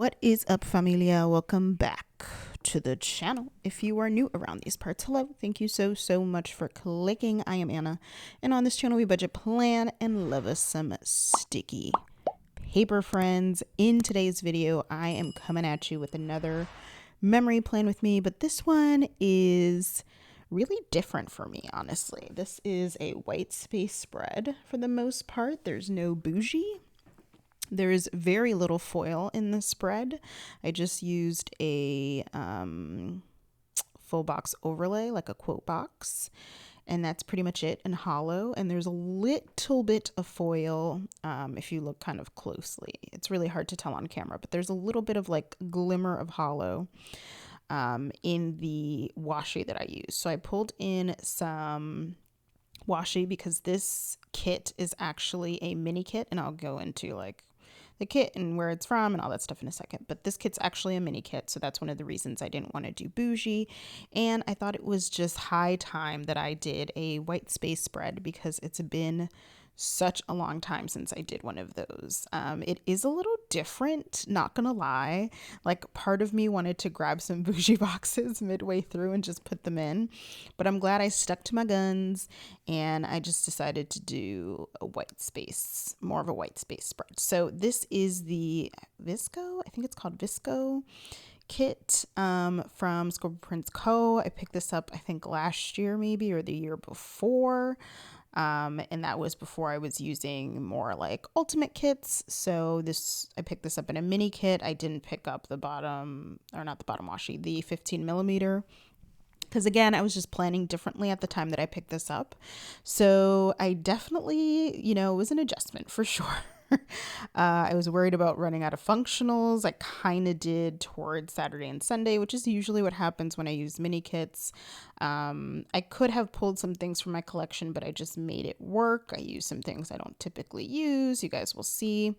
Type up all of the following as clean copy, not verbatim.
What is up, familia? Welcome back to the channel. If you are new around these parts, hello. Thank you so much for clicking. I am Anna, and on this channel we budget, plan, and love us some sticky paper, friends. In today's video, I am coming at you with another memory plan with me, but this one is really different for me, honestly. This is a white space spread for the most part. There's no bougie. There's very little foil in the spread. I just used a full box overlay, like a quote box, and that's pretty much it, and hollow. And there's a little bit of foil if you look kind of closely. It's really hard to tell on camera, but there's a little bit of like glimmer of hollow in the washi that I use. So I pulled in some washi because this kit is actually a mini kit, and I'll go into like the kit and where it's from and all that stuff in a second. But this kit's actually a mini kit, so that's one of the reasons I didn't want to do bougie. And I thought it was just high time that I did a white space spread because it's been such a long time since I did one of those. It is a little different, not gonna lie. Like, part of me wanted to grab some bougie boxes midway through and just put them in, but I'm glad I stuck to my guns and I just decided to do a white space, more of a white space spread. So this is the VSCO, I think it's called VSCO kit from Scribble Co. I picked this up, I think last year maybe, or the year before. And that was before I was using more like ultimate kits. So I picked this up in a mini kit. I didn't pick up the bottom, or not the bottom washi, the 15 millimeter. Because again, I was just planning differently at the time that I picked this up. So I definitely, it was an adjustment for sure. I was worried about running out of functionals. I kind of did towards Saturday and Sunday, which is usually what happens when I use mini kits. I could have pulled some things from my collection, but I just made it work. I used some things I don't typically use. You guys will see.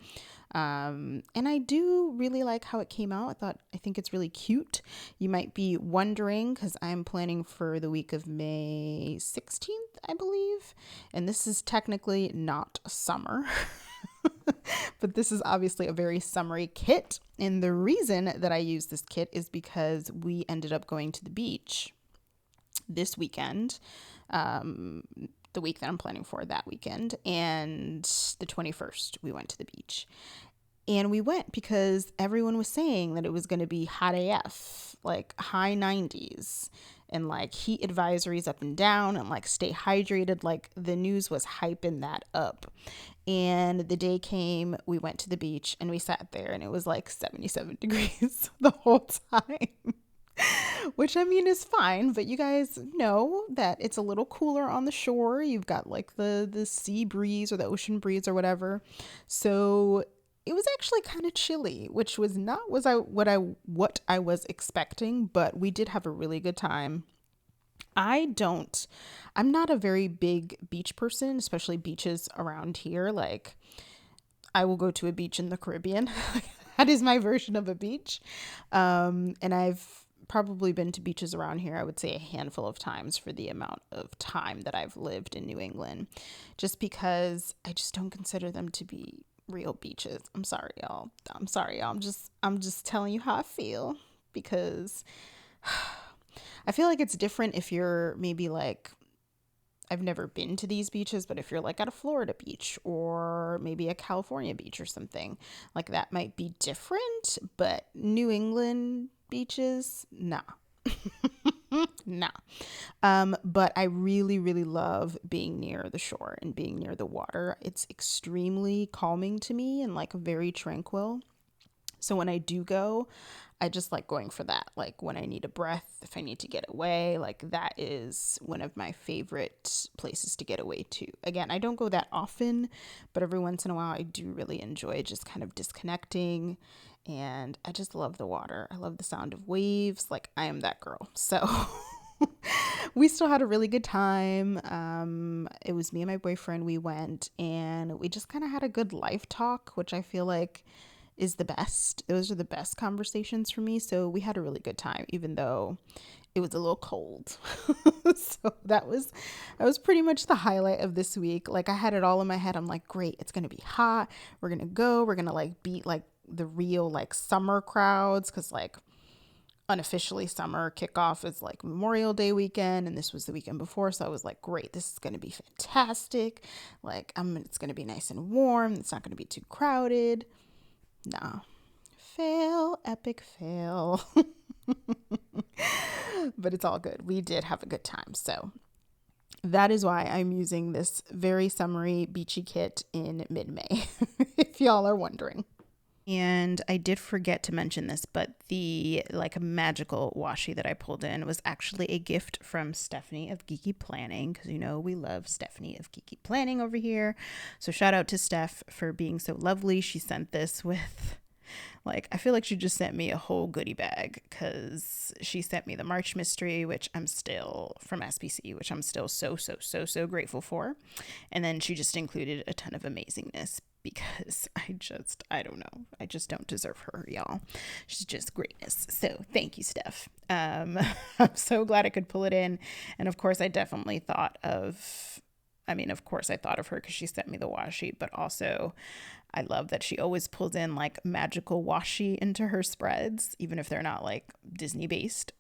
And I do really like how it came out. I think it's really cute. You might be wondering, because I'm planning for the week of May 16th, I believe. And this is technically not summer. But this is obviously a very summery kit. And the reason that I use this kit is because we ended up going to the beach this weekend, the week that I'm planning for that weekend, and the 21st we went to the beach. And we went because everyone was saying that it was going to be hot AF, like high 90s, and like heat advisories up and down, and like stay hydrated. Like the news was hyping that up. And the day came, we went to the beach and we sat there and it was like 77 degrees the whole time. Which, I mean, is fine, but you guys know that it's a little cooler on the shore. You've got like the sea breeze or the ocean breeze or whatever. So it was actually kind of chilly, which was not what I was expecting, but we did have a really good time. I'm not a very big beach person, especially beaches around here. Like, I will go to a beach in the Caribbean. That is my version of a beach. And I've probably been to beaches around here, I would say a handful of times for the amount of time that I've lived in New England, just because I just don't consider them to be real beaches. I'm sorry, y'all. I'm just telling you how I feel, because I feel like it's different if you're maybe like, I've never been to these beaches, but if you're like at a Florida beach or maybe a California beach or something, like that might be different. But New England beaches, nah. Nah. But I really, really love being near the shore and being near the water. It's extremely calming to me and like very tranquil. So when I do go, I just like going for that. Like when I need a breath, if I need to get away, like that is one of my favorite places to get away to. Again, I don't go that often, but every once in a while I do really enjoy just kind of disconnecting. And I just love the water. I love the sound of waves. Like, I am that girl. So we still had a really good time. It was me and my boyfriend. We went and we just kind of had a good life talk, which I feel like is the best. Those are the best conversations for me. So we had a really good time, even though it was a little cold. So that was pretty much the highlight of this week. Like, I had it all in my head. I'm like, great, it's going to be hot. We're going to like beat like the real like summer crowds, because like unofficially summer kickoff is like Memorial Day weekend, and this was the weekend before, so I was like, great, this is going to be fantastic. Like it's going to be nice and warm, it's not going to be too crowded. Nah, fail, epic fail. But it's all good. We did have a good time. So that is why I'm using this very summery beachy kit in mid-May, if y'all are wondering. And I did forget to mention this, but the like magical washi that I pulled in was actually a gift from Stephanie of Geeky Planning, because you know we love Stephanie of Geeky Planning over here. So shout out to Steph for being so lovely. She sent this with, like, I feel like she just sent me a whole goodie bag, because she sent me the March Mystery, which I'm still, from SPC, which I'm still so grateful for. And then she just included a ton of amazingness, because I don't know. I just don't deserve her, y'all. She's just greatness. So thank you, Steph. I'm so glad I could pull it in. And of course, I definitely thought of, of course I thought of her because she sent me the washi, but also I love that she always pulls in like magical washi into her spreads, even if they're not like Disney based.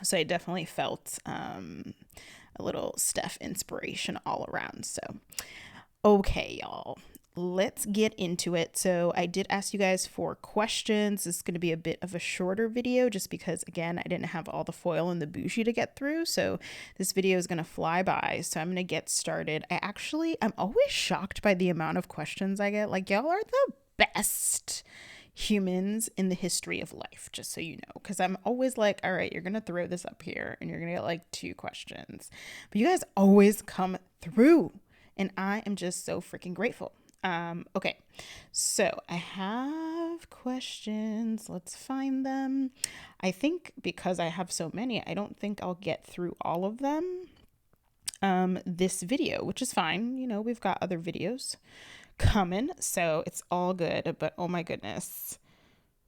So I definitely felt a little Steph inspiration all around. So, okay, y'all, let's get into it. So I did ask you guys for questions. This is going to be a bit of a shorter video just because, again, I didn't have all the foil and the bushi to get through. So this video is going to fly by. So I'm going to get started. I'm always shocked by the amount of questions I get. Like, y'all are the best humans in the history of life, just so you know, because I'm always like, all right, you're going to throw this up here and you're going to get like 2 questions. But you guys always come through, and I am just so freaking grateful. Okay, so I have questions. Let's find them. I think because I have so many, I don't think I'll get through all of them this video, which is fine. You know, we've got other videos coming, so it's all good. But oh my goodness,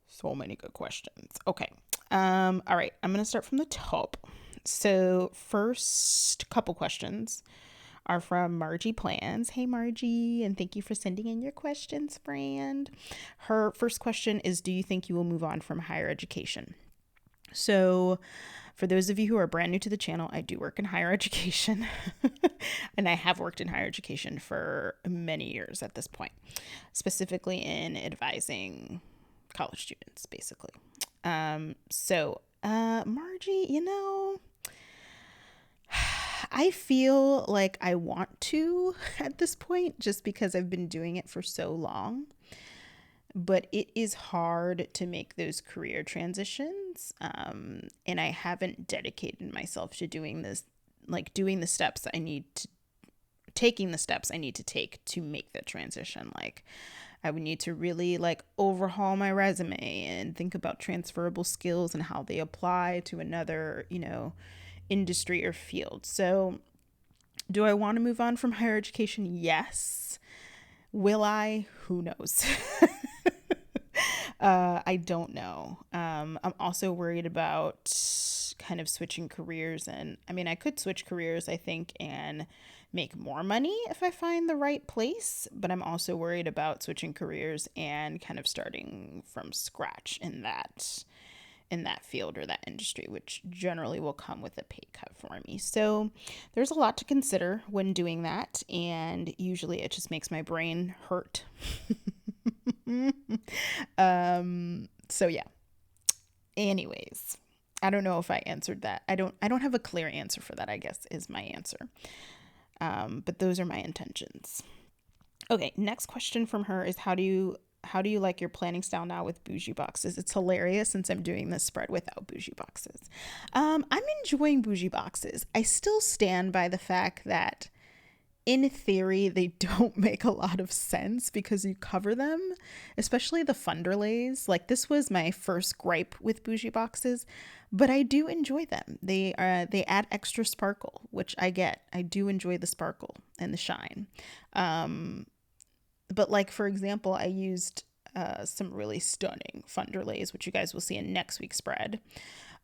so many good questions. Okay, all right, I'm gonna start from the top. So first couple questions are from Margie Plans. Hey Margie, and thank you for sending in your questions, friend. Her first question is, do you think you will move on from higher education? So for those of you who are brand new to the channel, I do work in higher education and I have worked in higher education for many years at this point, specifically in advising college students, basically. Margie, you know, I feel like I want to at this point, just because I've been doing it for so long, but it is hard to make those career transitions. And I haven't dedicated myself to doing this, like taking the steps I need to take to make the transition. Like I would need to really like overhaul my resume and think about transferable skills and how they apply to another, industry or field. So do I want to move on from higher education? Yes. Will I? Who knows? I don't know. I'm also worried about kind of switching careers. And I could switch careers, I think, and make more money if I find the right place. But I'm also worried about switching careers and kind of starting from scratch in that field or that industry, which generally will come with a pay cut for me. So there's a lot to consider when doing that, and usually it just makes my brain hurt. So yeah. Anyways, I don't know if I answered that. I don't have a clear answer for that, I guess, is my answer. But those are my intentions. Okay, next question from her is, how do you like your planning style now with bougie boxes? It's hilarious since I'm doing this spread without bougie boxes. I'm enjoying bougie boxes. I still stand by the fact that in theory, they don't make a lot of sense because you cover them, especially the Underlays. Like, this was my first gripe with bougie boxes, but I do enjoy them. They add extra sparkle, which I get. I do enjoy the sparkle and the shine. But like, for example, I used some really stunning Underlays, which you guys will see in next week's spread.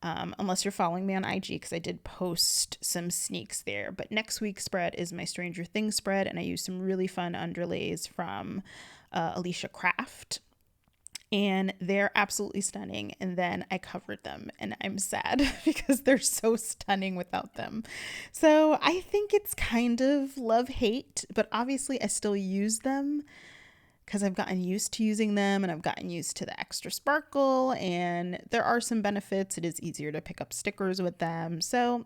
Unless you're following me on IG, because I did post some sneaks there. But next week's spread is my Stranger Things spread, and I used some really fun underlays from Alicia Craft. and they're absolutely stunning. And then I covered them and I'm sad because they're so stunning without them. So I think it's kind of love-hate, but obviously I still use them because I've gotten used to using them and I've gotten used to the extra sparkle, and there are some benefits. It is easier to pick up stickers with them. So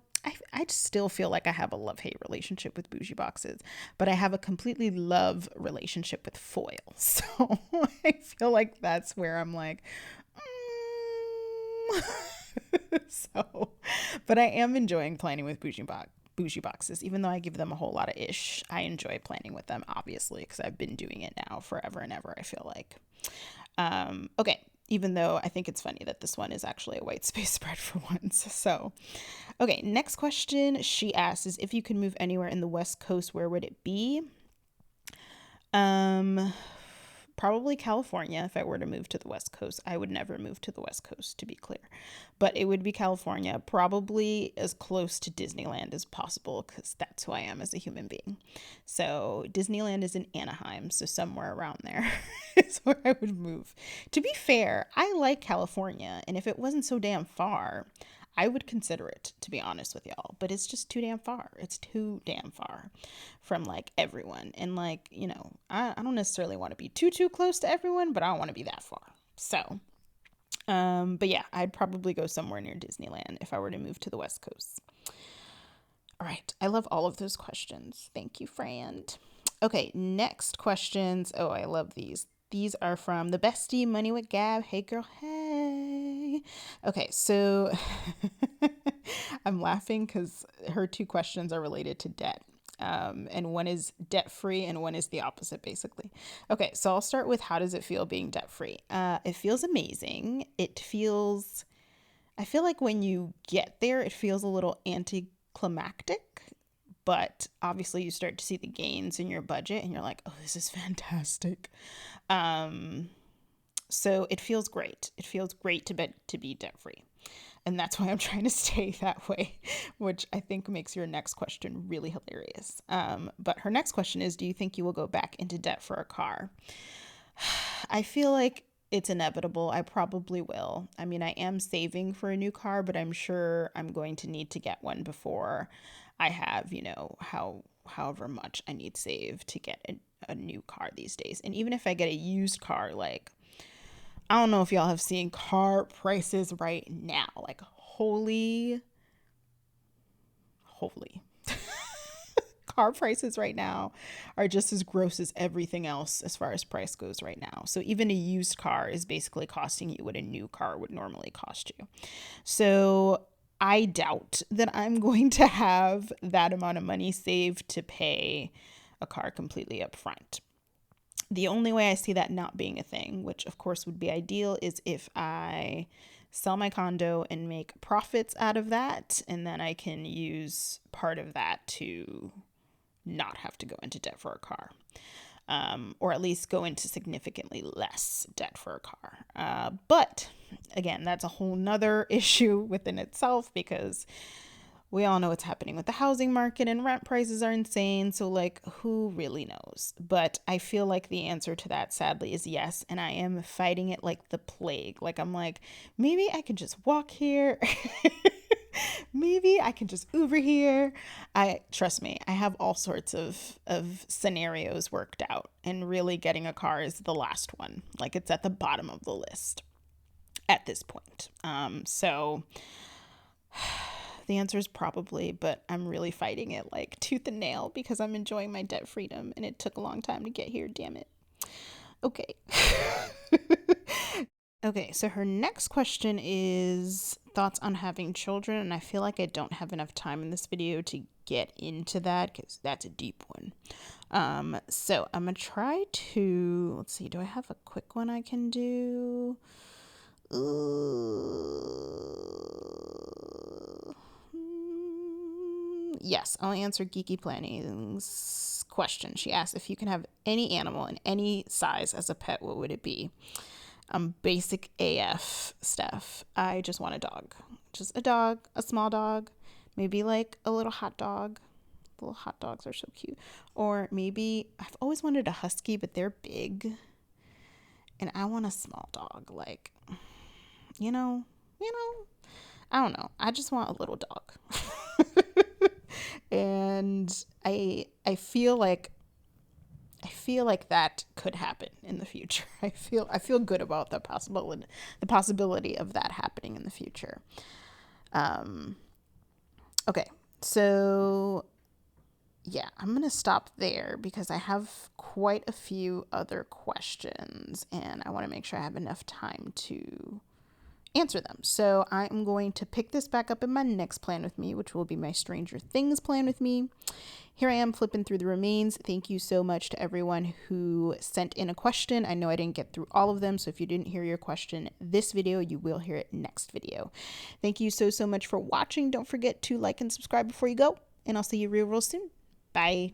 I still feel like I have a love-hate relationship with bougie boxes, but I have a completely love relationship with foil. So I feel like that's where I'm like, so, but I am enjoying planning with bougie boxes, even though I give them a whole lot of ish. I enjoy planning with them, obviously, because I've been doing it now forever and ever, I feel like. Okay, even though I think it's funny that this one is actually a white space spread for once. So, okay, next question she asks is, if you could move anywhere in the West Coast, where would it be? Probably California. If I were to move to the West Coast, I would never move to the West Coast, to be clear, but it would be California, probably as close to Disneyland as possible, because that's who I am as a human being. So Disneyland is in Anaheim, so somewhere around there is where I would move. To be fair, I like California, and if it wasn't so damn far, I would consider it, to be honest with y'all, but it's just too damn far. It's too damn far from like everyone. And like, you know, I don't necessarily want to be too close to everyone, but I don't want to be that far. So, but yeah, I'd probably go somewhere near Disneyland if I were to move to the West Coast. All right. I love all of those questions. Thank you, friend. Okay, next questions. Oh, I love these. These are from the bestie Money with Gab. Hey, girl. Hey. Okay, so I'm laughing because her two questions are related to debt. And one is debt free and one is the opposite, basically. Okay, so I'll start with, how does it feel being debt free? It feels amazing. I feel like when you get there, it feels a little anticlimactic, but obviously you start to see the gains in your budget and you're like, oh, this is fantastic. So it feels great. It feels great to be debt free. And that's why I'm trying to stay that way, which I think makes your next question really hilarious. But her next question is, do you think you will go back into debt for a car? I feel like it's inevitable. I probably will. I mean, I am saving for a new car, but I'm sure I'm going to need to get one before I have, however much I need saved to get a new car these days. And even if I get a used car, like, I don't know if y'all have seen car prices right now. Like, holy. Car prices right now are just as gross as everything else as far as price goes right now. So even a used car is basically costing you what a new car would normally cost you. So I doubt that I'm going to have that amount of money saved to pay a car completely up front. The only way I see that not being a thing, which of course would be ideal, is if I sell my condo and make profits out of that, and then I can use part of that to not have to go into debt for a car, or at least go into significantly less debt for a car. But again, that's a whole nother issue within itself, because we all know what's happening with the housing market and rent prices are insane. So like, who really knows? But I feel like the answer to that, sadly, is yes. And I am fighting it like the plague. Like, I'm like, maybe I can just walk here. Maybe I can just Uber here. Trust me, I have all sorts of scenarios worked out, and really getting a car is the last one. Like, it's at the bottom of the list at this point. So the answer is probably, but I'm really fighting it like tooth and nail because I'm enjoying my debt freedom and it took a long time to get here, damn it. Okay. Okay, so her next question is thoughts on having children, and I feel like I don't have enough time in this video to get into that because that's a deep one. So I'm gonna try to, let's see, do I have a quick one I can do? Yes, I'll answer Geeky Planning's question. She asked, if you can have any animal in any size as a pet, what would it be? Basic AF stuff. I just want a dog. Just a dog, a small dog, maybe like a little hot dog. Little hot dogs are so cute. Or maybe, I've always wanted a husky, but they're big. and I want a small dog. Like, you know, I don't know. I just want a little dog. And I feel like that could happen in the future. I feel good about the possibility of that happening in the future. Okay, so yeah, I'm going to stop there because I have quite a few other questions and I want to make sure I have enough time to answer them. So I'm going to pick this back up in my next plan with me, which will be my Stranger Things plan with me. Here I am flipping through the remains. Thank you so much to everyone who sent in a question. I know I didn't get through all of them, so if you didn't hear your question this video, you will hear it next video. Thank you so much for watching. Don't forget to like and subscribe before you go, and I'll see you real soon. Bye.